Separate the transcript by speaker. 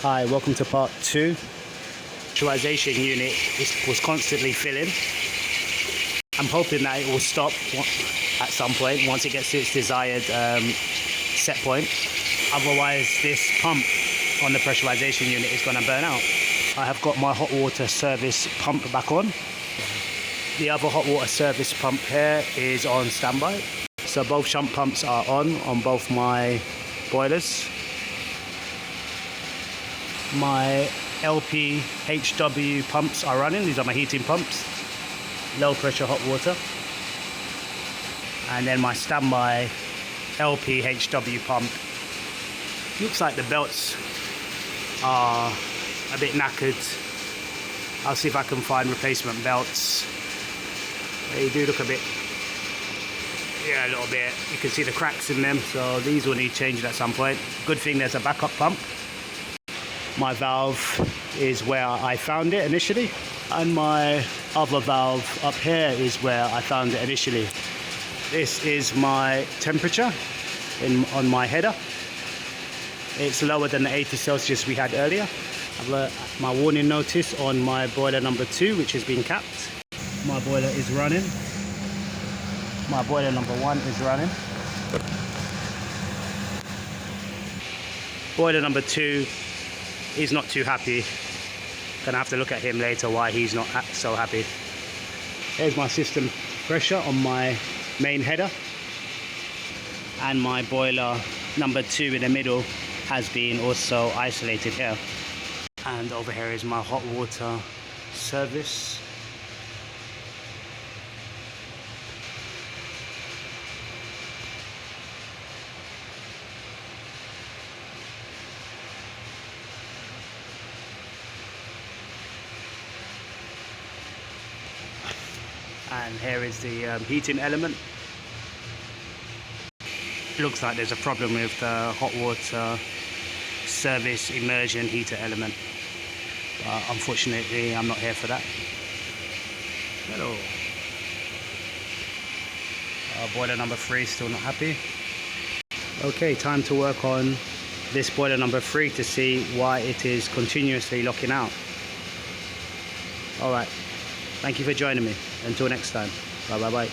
Speaker 1: Hi, welcome to part 2. Pressurization unit was constantly filling. I'm hoping that it will stop at some point once it gets to its desired set point. Otherwise, this pump on the pressurization unit is going to burn out. I have got my hot water service pump back on. The other hot water service pump here is on standby. So both shunt pumps are on both my boilers. My LP HW pumps are running. These are my heating pumps, low pressure hot water. And then my standby LP HW pump. Looks like the belts are a bit knackered. I'll see if I can find replacement belts. They do look a bit, a little bit. You can see the cracks in them, so these will need changing at some point. Good thing there's a backup pump. My valve is where I found it initially, and my other valve up here is where I found it initially. This is my temperature on my header. It's lower than the 80 Celsius we had earlier. I've my warning notice on my boiler number 2, which has been capped. My boiler is running. My boiler number 1 is running. Boiler number 2 is not too happy. Gonna have to look at him later why he's not so happy. There's my system pressure on my main header, and my boiler number 2 in the middle has been also isolated here. And over here is my hot water service. And here is the heating element. Looks like there's a problem with the hot water service immersion heater element. But unfortunately, I'm not here for that. Hello. Boiler number 3 still not happy. Okay, time to work on this boiler number 3 to see why it is continuously locking out. Alright. Thank you for joining me. Until next time. Bye bye bye.